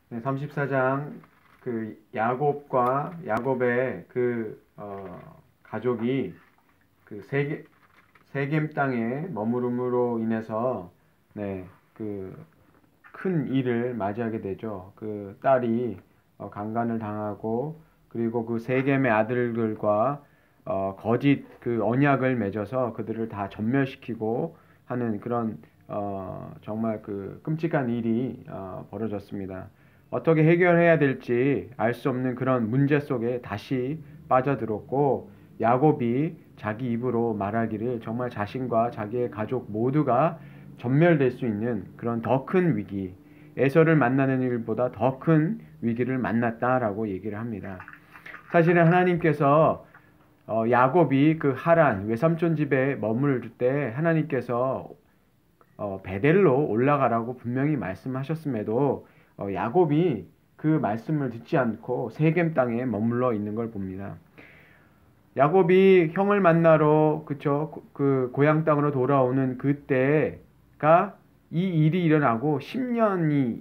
네, 34장 그 야곱의 가족이 그 세겜 땅에 머무름으로 인해서 네, 그 큰 일을 맞이하게 되죠. 그 딸이 강간을 당하고 그리고 그 세겜의 아들들과 거짓 그 언약을 맺어서 그들을 다 전멸시키고 하는 그런 정말 그 끔찍한 일이 벌어졌습니다. 어떻게 해결해야 될지 알 수 없는 그런 문제 속에 다시 빠져들었고 야곱이 자기 입으로 말하기를 정말 자신과 자기의 가족 모두가 전멸될 수 있는 그런 더 큰 위기, 에서를 만나는 일보다 더 큰 위기를 만났다라고 얘기를 합니다. 사실은 하나님께서 야곱이 그 하란 외삼촌 집에 머무를 때 하나님께서 베델로 올라가라고 분명히 말씀하셨음에도 야곱이 그 말씀을 듣지 않고 세겜 땅에 머물러 있는 걸 봅니다. 야곱이 형을 만나러 그쵸 그 고향 땅으로 돌아오는 그때가 이 일이 일어나고 10년이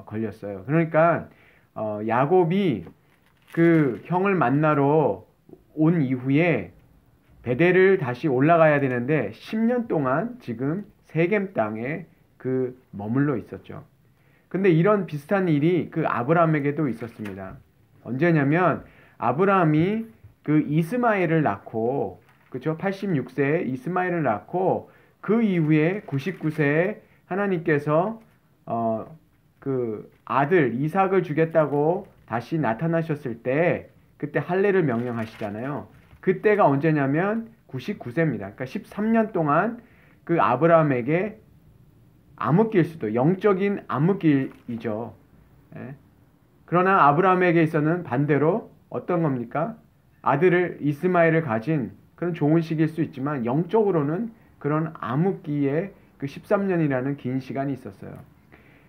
걸렸어요. 그러니까 야곱이 그 형을 만나러 온 이후에 베델을 다시 올라가야 되는데 10년 동안 지금 세겜 땅에 그 머물러 있었죠. 근데 이런 비슷한 일이 그 아브라함에게도 있었습니다. 언제냐면 아브라함이 그 이스마엘을 낳고 그죠? 86세에 이스마엘을 낳고 그 이후에 99세에 하나님께서 그 아들 이삭을 주겠다고 다시 나타나셨을 때 그때 할례를 명령하시잖아요. 그때가 언제냐면 99세입니다. 그러니까 13년 동안 그 아브라함에게 암흑기일 수도 영적인 암흑기이죠. 예. 그러나 아브라함에게 있어서는 반대로 어떤 겁니까? 아들을 이스마엘을 가진 그런 좋은 시기일 수 있지만 영적으로는 그런 암흑기에 그 13년이라는 긴 시간이 있었어요.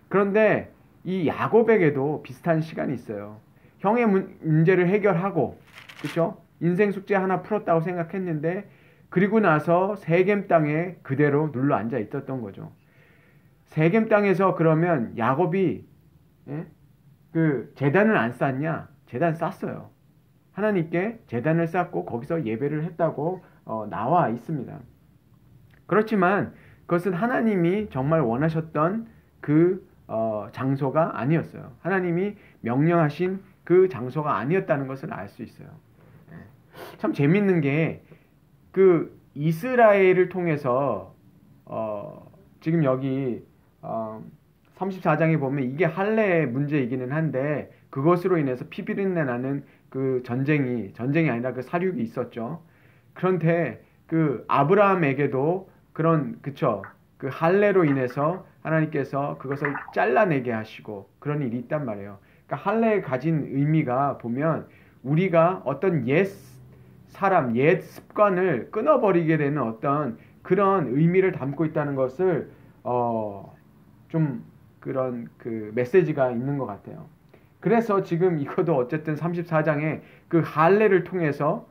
그런데 이 야곱에게도 비슷한 시간이 있어요. 형의 문제를 해결하고 그렇죠? 인생 숙제 하나 풀었다고 생각했는데 그리고 나서 세겜 땅에 그대로 눌러 앉아 있었던 거죠. 세겜 땅에서 그러면 야곱이 예? 그 제단을 안 쌓냐? 제단 쌓았어요. 하나님께 제단을 쌓고 거기서 예배를 했다고 나와 있습니다. 그렇지만 그것은 하나님이 정말 원하셨던 그 장소가 아니었어요. 하나님이 명령하신 그 장소가 아니었다는 것을 알 수 있어요. 참 재밌는 게 그 이스라엘을 통해서 지금 여기 34장에 보면 이게 할례의 문제이기는 한데 그것으로 인해서 피비린내 나는 그 전쟁이 아니라 그 사륙이 있었죠. 그런데 그 아브라함에게도 그런 그쵸 그 할례로 인해서 하나님께서 그것을 잘라내게 하시고 그런 일이 있단 말이에요. 그러니까 할례에 가진 의미가 보면 우리가 어떤 옛 사람, 옛 습관을 끊어버리게 되는 어떤 그런 의미를 담고 있다는 것을 좀 그런 그 메시지가 있는 것 같아요. 그래서 지금 이것도 어쨌든 34장에 그 할례를 통해서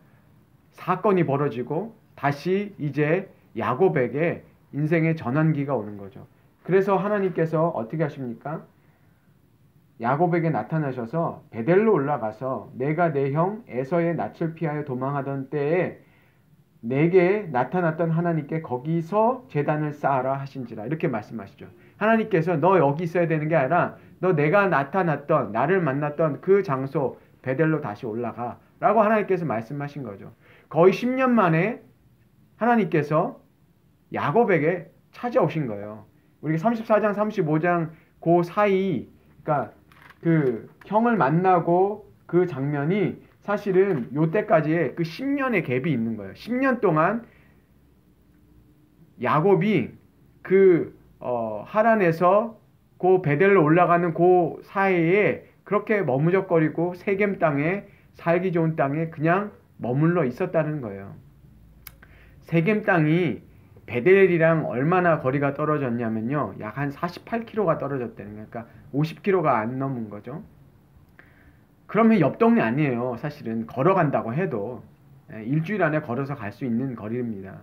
사건이 벌어지고 다시 이제 야곱에게 인생의 전환기가 오는 거죠. 그래서 하나님께서 어떻게 하십니까? 야곱에게 나타나셔서 베델로 올라가서 내가 내 형 에서의 낯을 피하여 도망하던 때에 내게 나타났던 하나님께 거기서 제단을 쌓아라 하신지라 이렇게 말씀하시죠. 하나님께서 너 여기 있어야 되는 게 아니라 너 내가 나타났던 나를 만났던 그 장소 베델로 다시 올라가 라고 하나님께서 말씀하신 거죠. 거의 10년 만에 하나님께서 야곱에게 찾아오신 거예요. 우리가 34장 35장 그 사이 그러니까 그 형을 만나고 그 장면이 사실은 요때까지의 그 10년의 갭이 있는 거예요. 10년 동안 야곱이 그 하란에서 그 베델로 올라가는 그 사이에 그렇게 머무적거리고 세겜 땅에 살기 좋은 땅에 그냥 머물러 있었다는 거예요. 세겜 땅이 베델이랑 얼마나 거리가 떨어졌냐면요. 약 한 48km가 떨어졌다는 거예요. 그러니까 50km가 안 넘은 거죠. 그러면 옆 동네 아니에요. 사실은 걸어간다고 해도 일주일 안에 걸어서 갈 수 있는 거리입니다.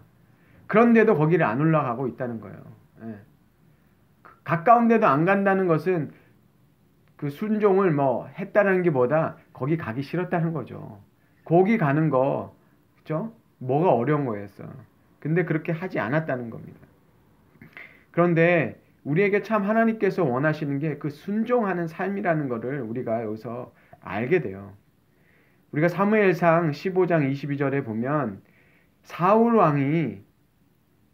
그런데도 거기를 안 올라가고 있다는 거예요. 가까운데도 안 간다는 것은 그 순종을 뭐 했다는 게 보다 거기 가기 싫었다는 거죠. 거기 가는 거, 그죠? 뭐가 어려운 거였어. 근데 그렇게 하지 않았다는 겁니다. 그런데 우리에게 참 하나님께서 원하시는 게 그 순종하는 삶이라는 거를 우리가 여기서 알게 돼요. 우리가 사무엘상 15장 22절에 보면 사울 왕이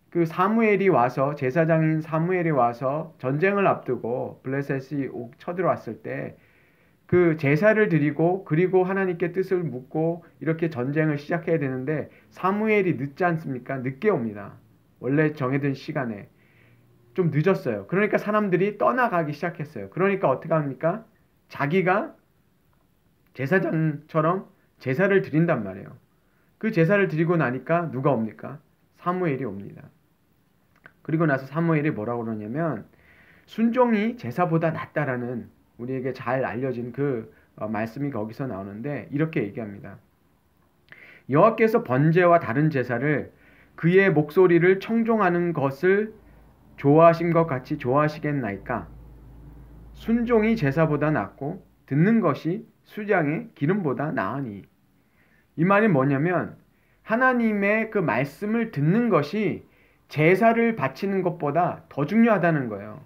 그 사무엘이 와서 제사장인 사무엘이 와서 전쟁을 앞두고 블레셋이 쳐들어왔을 때 그 제사를 드리고 그리고 하나님께 뜻을 묻고 이렇게 전쟁을 시작해야 되는데 사무엘이 늦지 않습니까? 늦게 옵니다. 원래 정해둔 시간에 좀 늦었어요. 그러니까 사람들이 떠나가기 시작했어요. 그러니까 어떻게 합니까? 자기가 제사장처럼 제사를 드린단 말이에요. 그 제사를 드리고 나니까 누가 옵니까? 사무엘이 옵니다. 그리고 나서 사무엘이 뭐라고 그러냐면 순종이 제사보다 낫다라는 우리에게 잘 알려진 그 말씀이 거기서 나오는데 이렇게 얘기합니다. 여호와께서 번제와 다른 제사를 그의 목소리를 청종하는 것을 좋아하신 것 같이 좋아하시겠나이까? 순종이 제사보다 낫고 듣는 것이 수장의 기름보다 나으니. 이 말이 뭐냐면 하나님의 그 말씀을 듣는 것이 제사를 바치는 것보다 더 중요하다는 거예요.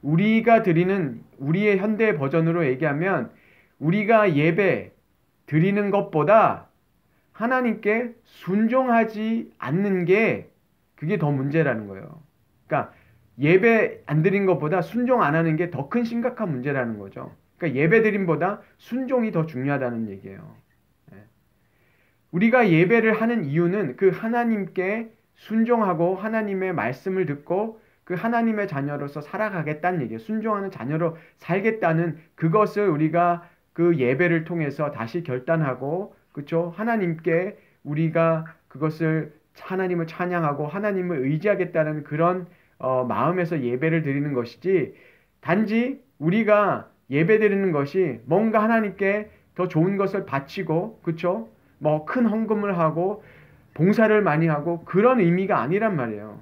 우리가 드리는 우리의 현대 버전으로 얘기하면 우리가 예배 드리는 것보다 하나님께 순종하지 않는 게 그게 더 문제라는 거예요. 그러니까 예배 안 드린 것보다 순종 안 하는 게 더 큰 심각한 문제라는 거죠. 그러니까 예배 드림보다 순종이 더 중요하다는 얘기예요. 우리가 예배를 하는 이유는 그 하나님께 순종하고 하나님의 말씀을 듣고 그 하나님의 자녀로서 살아가겠다는 얘기예요. 순종하는 자녀로 살겠다는 그것을 우리가 그 예배를 통해서 다시 결단하고 그렇죠? 하나님께 우리가 그것을 하나님을 찬양하고 하나님을 의지하겠다는 그런 마음에서 예배를 드리는 것이지 단지 우리가 예배 드리는 것이 뭔가 하나님께 더 좋은 것을 바치고 그렇죠? 뭐 큰 헌금을 하고 봉사를 많이 하고 그런 의미가 아니란 말이에요.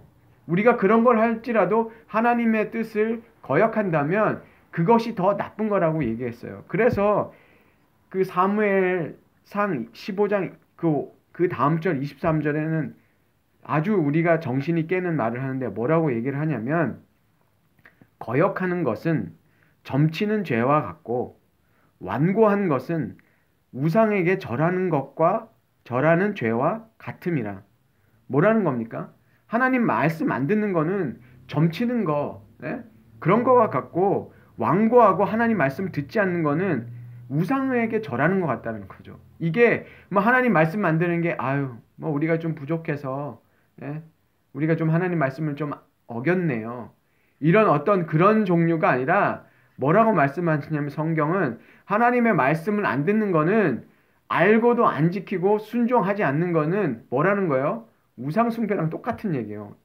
우리가 그런 걸 할지라도 하나님의 뜻을 거역한다면 그것이 더 나쁜 거라고 얘기했어요. 그래서 그 사무엘상 15장 그 다음 절 23절에는 아주 우리가 정신이 깨는 말을 하는데 뭐라고 얘기를 하냐면 거역하는 것은 점치는 죄와 같고 완고한 것은 우상에게 절하는 것과 절하는 죄와 같음이라. 뭐라는 겁니까? 하나님 말씀 안 듣는 거는 점치는 거, 네? 그런 거와 같고 완고하고 하나님 말씀 듣지 않는 거는 우상에게 절하는 것 같다는 거죠. 이게 뭐 하나님 말씀 안 듣는 게 아유 뭐 우리가 좀 부족해서 네? 우리가 좀 하나님 말씀을 좀 어겼네요. 이런 어떤 그런 종류가 아니라 뭐라고 말씀하시냐면 성경은 하나님의 말씀을 안 듣는 거는 알고도 안 지키고 순종하지 않는 거는 뭐라는 거예요? 우상숭배랑 똑같은 얘기예요.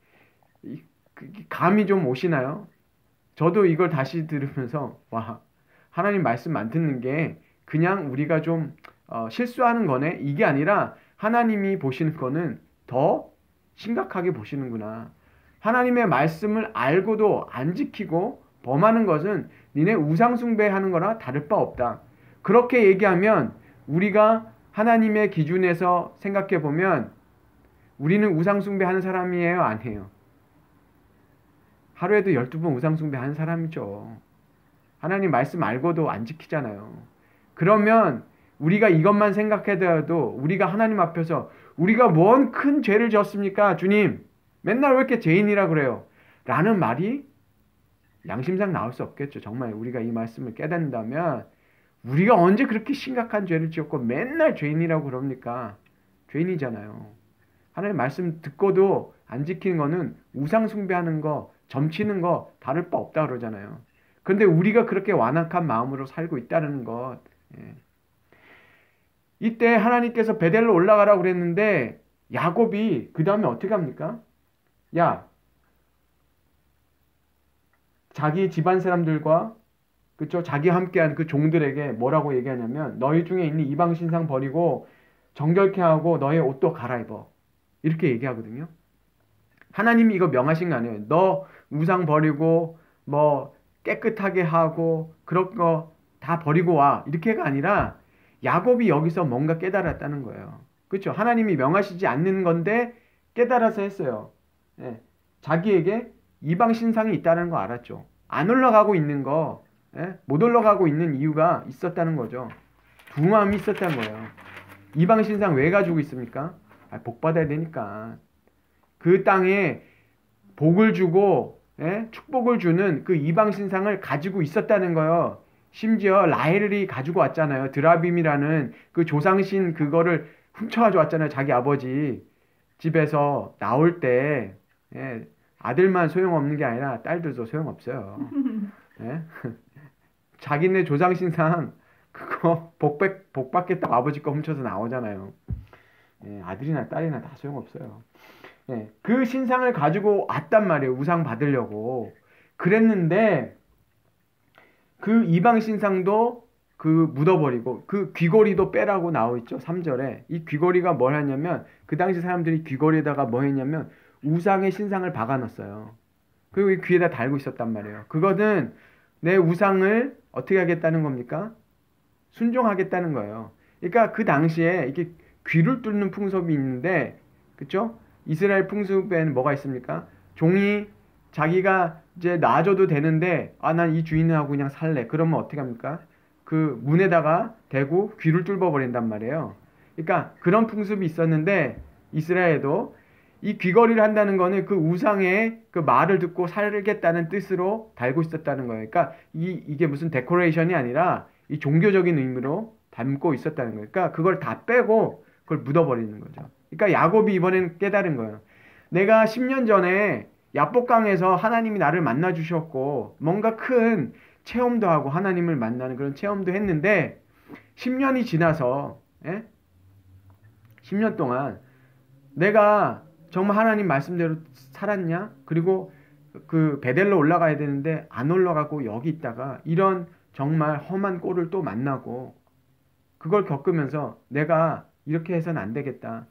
감이 좀 오시나요? 저도 이걸 다시 들으면서 와 하나님 말씀 안 듣는 게 그냥 우리가 좀 실수하는 거네. 이게 아니라 하나님이 보시는 거는 더 심각하게 보시는구나. 하나님의 말씀을 알고도 안 지키고 범하는 것은 니네 우상숭배하는 거나 다를 바 없다. 그렇게 얘기하면 우리가 하나님의 기준에서 생각해 보면 우리는 우상숭배하는 사람이에요? 아니에요? 하루에도 12번 우상숭배하는 사람이죠. 하나님 말씀 알고도 안 지키잖아요. 그러면 우리가 이것만 생각해도 우리가 하나님 앞에서 우리가 뭔 큰 죄를 졌습니까? 주님 맨날 왜 이렇게 죄인이라 그래요? 라는 말이 양심상 나올 수 없겠죠. 정말 우리가 이 말씀을 깨닫는다면 우리가 언제 그렇게 심각한 죄를 지었고 맨날 죄인이라고 그럽니까? 죄인이잖아요. 하나님 말씀 듣고도 안 지키는 거는 우상 숭배하는 거, 점치는 거 다를 바 없다 그러잖아요. 그런데 우리가 그렇게 완악한 마음으로 살고 있다는 것. 예. 이때 하나님께서 베델로 올라가라고 그랬는데 야곱이 그 다음에 어떻게 합니까? 야, 자기 집안 사람들과 그쵸? 자기 함께한 그 종들에게 뭐라고 얘기하냐면 너희 중에 있는 이방 신상 버리고 정결케 하고 너의 옷도 갈아입어. 이렇게 얘기하거든요. 하나님이 이거 명하신 거 아니에요. 너 우상 버리고 뭐 깨끗하게 하고 그런 거 다 버리고 와. 이렇게가 아니라 야곱이 여기서 뭔가 깨달았다는 거예요. 그렇죠? 하나님이 명하시지 않는 건데 깨달아서 했어요. 예. 자기에게 이방 신상이 있다는 거 알았죠. 안 올라가고 있는 거, 예? 못 올라가고 있는 이유가 있었다는 거죠. 두 마음이 있었다는 거예요. 이방 신상 왜 가지고 있습니까? 복 받아야 되니까. 그 땅에 복을 주고, 예? 축복을 주는 그 이방 신상을 가지고 있었다는 거예요. 심지어 라헬이 가지고 왔잖아요. 드라빔이라는 그 조상신 그거를 훔쳐가지고 왔잖아요. 자기 아버지 집에서 나올 때, 예? 아들만 소용없는 게 아니라 딸들도 소용없어요. 예? 자기네 조상신상 그거 복 받겠다고 아버지 거 훔쳐서 나오잖아요. 예, 아들이나 딸이나 다 소용없어요. 예, 그 신상을 가지고 왔단 말이에요. 우상 받으려고. 그랬는데 그 이방 신상도 그 묻어버리고 그 귀걸이도 빼라고 나와 있죠. 3절에. 이 귀걸이가 뭘 하냐면 그 당시 사람들이 귀걸이에다가 뭐 했냐면 우상의 신상을 박아놨어요. 그리고 귀에다 달고 있었단 말이에요. 그거는 내 우상을 어떻게 하겠다는 겁니까? 순종하겠다는 거예요. 그러니까 그 당시에 이렇게 귀를 뚫는 풍습이 있는데, 그쵸? 이스라엘 풍습에는 뭐가 있습니까? 종이 자기가 이제 놔줘도 되는데, 난 이 주인하고 그냥 살래. 그러면 어떻게 합니까? 그 문에다가 대고 귀를 뚫어버린단 말이에요. 그러니까 그런 풍습이 있었는데, 이스라엘에도 이 귀걸이를 한다는 거는 그 우상의 그 말을 듣고 살겠다는 뜻으로 달고 있었다는 거예요. 그러니까 이게 무슨 데코레이션이 아니라 이 종교적인 의미로 담고 있었다는 거예요. 그러니까 그걸 다 빼고 그걸 묻어버리는 거죠. 그러니까 야곱이 이번엔 깨달은 거예요. 내가 10년 전에 야복강에서 하나님이 나를 만나 주셨고 뭔가 큰 체험도 하고 하나님을 만나는 그런 체험도 했는데 10년이 지나서 10년 동안 내가 정말 하나님 말씀대로 살았냐? 그리고 그 베델로 올라가야 되는데 안 올라가고 여기 있다가 이런 정말 험한 꼴을 또 만나고 그걸 겪으면서 내가 이렇게 해서는 안 되겠다.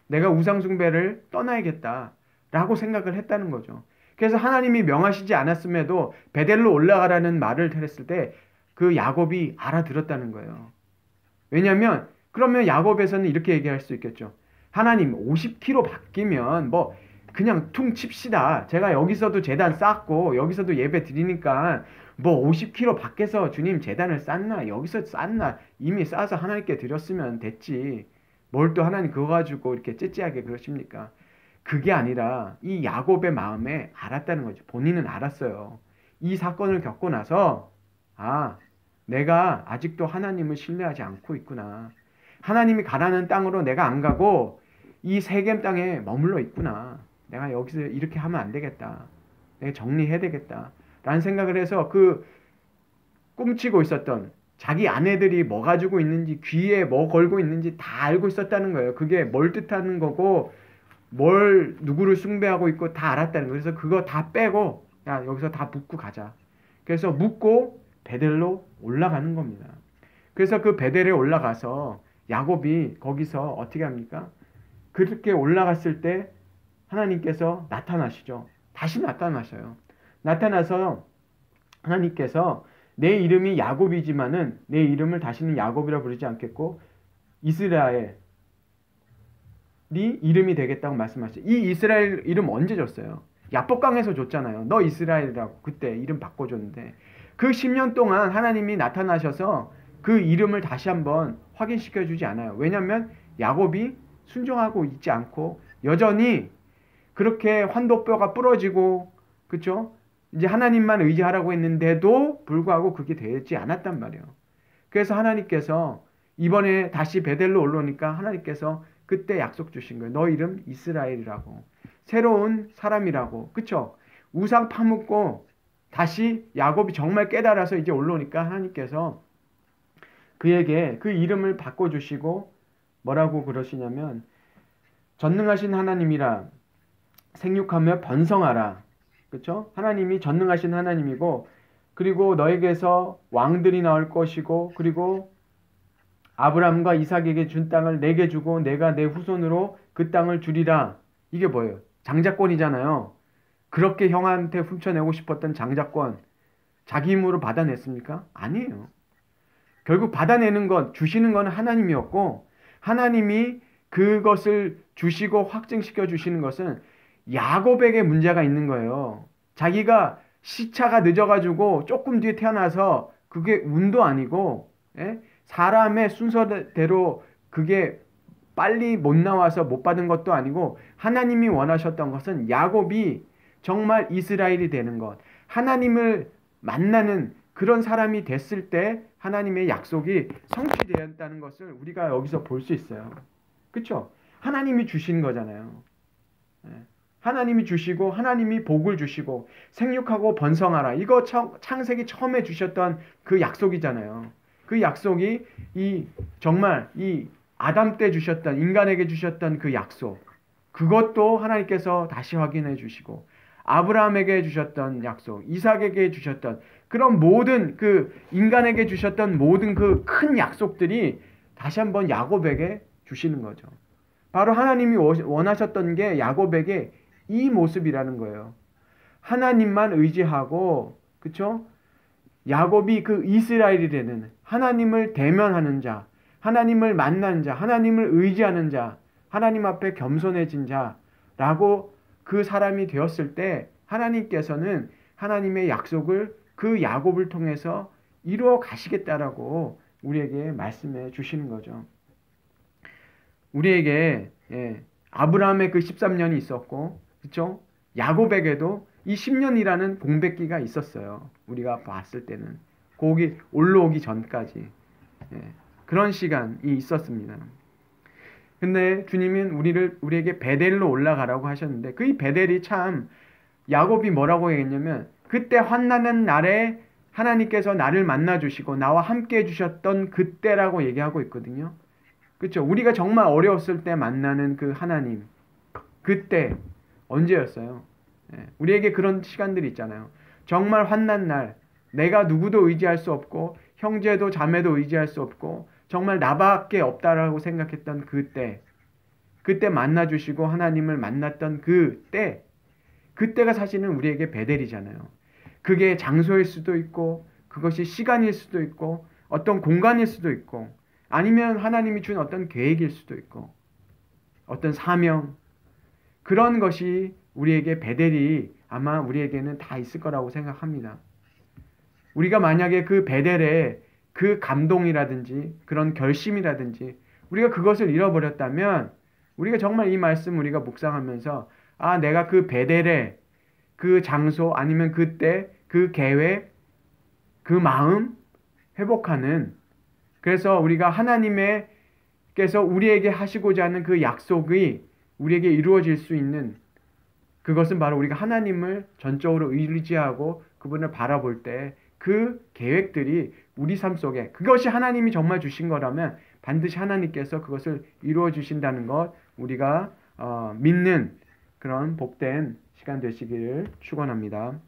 내가 우상숭배를 떠나야겠다. 라고 생각을 했다는 거죠. 그래서 하나님이 명하시지 않았음에도 베델로 올라가라는 말을 했을 때 그 야곱이 알아들었다는 거예요. 왜냐하면 그러면 야곱에서는 이렇게 얘기할 수 있겠죠. 하나님 50km 바뀌면 뭐 그냥 퉁 칩시다. 제가 여기서도 제단 쌓고 여기서도 예배 드리니까 뭐 50km 밖에서 주님 제단을 쌓나 여기서 쌓나 이미 쌓아서 하나님께 드렸으면 됐지. 뭘 또 하나님 그거 가지고 이렇게 째째하게 그러십니까? 그게 아니라 이 야곱의 마음에 알았다는 거죠. 본인은 알았어요. 이 사건을 겪고 나서 내가 아직도 하나님을 신뢰하지 않고 있구나. 하나님이 가라는 땅으로 내가 안 가고 이 세겜 땅에 머물러 있구나. 내가 여기서 이렇게 하면 안 되겠다. 내가 정리해야 되겠다. 라는 생각을 해서 그 꿈치고 있었던 자기 아내들이 뭐 가지고 있는지 귀에 뭐 걸고 있는지 다 알고 있었다는 거예요. 그게 뭘 뜻하는 거고 뭘 누구를 숭배하고 있고 다 알았다는 거예요. 그래서 그거 다 빼고 야 여기서 다 묻고 가자. 그래서 묻고 베델로 올라가는 겁니다. 그래서 그 베델에 올라가서 야곱이 거기서 어떻게 합니까? 그렇게 올라갔을 때 하나님께서 나타나시죠. 다시 나타나셔요. 나타나서 하나님께서 내 이름이 야곱이지만은 내 이름을 다시는 야곱이라 부르지 않겠고 이스라엘이 이름이 되겠다고 말씀하셨어요. 이 이스라엘 이름 언제 줬어요? 야복강에서 줬잖아요. 너 이스라엘이라고 그때 이름 바꿔줬는데 그 10년 동안 하나님이 나타나셔서 그 이름을 다시 한번 확인시켜 주지 않아요. 왜냐하면 야곱이 순종하고 있지 않고 여전히 그렇게 환도뼈가 부러지고 그렇죠? 이제 하나님만 의지하라고 했는데도 불구하고 그게 되지 않았단 말이에요. 그래서 하나님께서 이번에 다시 베델로 올라오니까 하나님께서 그때 약속 주신 거예요. 너 이름 이스라엘이라고. 새로운 사람이라고. 그렇죠? 우상 파묻고 다시 야곱이 정말 깨달아서 이제 올라오니까 하나님께서 그에게 그 이름을 바꿔주시고 뭐라고 그러시냐면 전능하신 하나님이라 생육하며 번성하라. 그렇죠? 하나님이 전능하신 하나님이고 그리고 너에게서 왕들이 나올 것이고 그리고 아브람과 이삭에게 준 땅을 내게 주고 내가 내 후손으로 그 땅을 주리라. 이게 뭐예요? 장자권이잖아요. 그렇게 형한테 훔쳐내고 싶었던 장자권 자기 힘으로 받아냈습니까? 아니에요. 결국 받아내는 것, 주시는 건 하나님이었고, 하나님이 그것을 주시고 확증시켜 주시는 것은 야곱에게 문제가 있는 거예요. 자기가 시차가 늦어가지고 조금 뒤에 태어나서 그게 운도 아니고, 예? 사람의 순서대로 그게 빨리 못 나와서 못 받은 것도 아니고, 하나님이 원하셨던 것은 야곱이 정말 이스라엘이 되는 것, 하나님을 만나는 그런 사람이 됐을 때 하나님의 약속이 성취되었다는 것을 우리가 여기서 볼 수 있어요. 그렇죠? 하나님이 주신 거잖아요. 하나님이 주시고 하나님이 복을 주시고 생육하고 번성하라. 이거 창세기 처음에 주셨던 그 약속이잖아요. 그 약속이 정말 이 아담 때 주셨던, 인간에게 주셨던 그 약속, 그것도 하나님께서 다시 확인해 주시고, 아브라함에게 주셨던 약속, 이삭에게 주셨던 그런 모든 그 인간에게 주셨던 모든 그 큰 약속들이 다시 한번 야곱에게 주시는 거죠. 바로 하나님이 원하셨던 게 야곱에게 이 모습이라는 거예요. 하나님만 의지하고, 그쵸? 야곱이 그 이스라엘이 되는, 하나님을 대면하는 자, 하나님을 만난 자, 하나님을 의지하는 자, 하나님 앞에 겸손해진 자라고 그 사람이 되었을 때 하나님께서는 하나님의 약속을 그 야곱을 통해서 이루어 가시겠다라고 우리에게 말씀해 주시는 거죠. 우리에게 아브라함의 그 13년이 있었고, 그렇죠? 야곱에게도 이 10년이라는 공백기가 있었어요. 우리가 봤을 때는 거기 올라오기 전까지 그런 시간이 있었습니다. 근데 주님은 우리에게 베델로 올라가라고 하셨는데, 그 베델이 참, 야곱이 뭐라고 얘기했냐면, 그때 환난의 날에 하나님께서 나를 만나 주시고 나와 함께 해주셨던 그때라고 얘기하고 있거든요. 그렇죠? 우리가 정말 어려웠을 때 만나는 그 하나님, 그때 언제였어요? 우리에게 그런 시간들이 있잖아요. 정말 환난 날, 내가 누구도 의지할 수 없고 형제도 자매도 의지할 수 없고 정말 나밖에 없다라고 생각했던 그때 만나주시고 하나님을 만났던 그때가 사실은 우리에게 베델이잖아요. 그게 장소일 수도 있고, 그것이 시간일 수도 있고, 어떤 공간일 수도 있고, 아니면 하나님이 준 어떤 계획일 수도 있고, 어떤 사명, 그런 것이 우리에게 베델이 아마 우리에게는 다 있을 거라고 생각합니다. 우리가 만약에 그 베델에 그 감동이라든지 그런 결심이라든지 우리가 그것을 잃어버렸다면, 우리가 정말 이 말씀 우리가 묵상하면서 내가 그 베델의 그 장소, 아니면 그때 그 계획, 그 마음 회복하는, 그래서 우리가 하나님께서 우리에게 하시고자 하는 그 약속이 우리에게 이루어질 수 있는, 그것은 바로 우리가 하나님을 전적으로 의지하고 그분을 바라볼 때 그 계획들이 우리 삶 속에, 그것이 하나님이 정말 주신 거라면 반드시 하나님께서 그것을 이루어 주신다는 것, 우리가 믿는 그런 복된 시간 되시기를 축원합니다.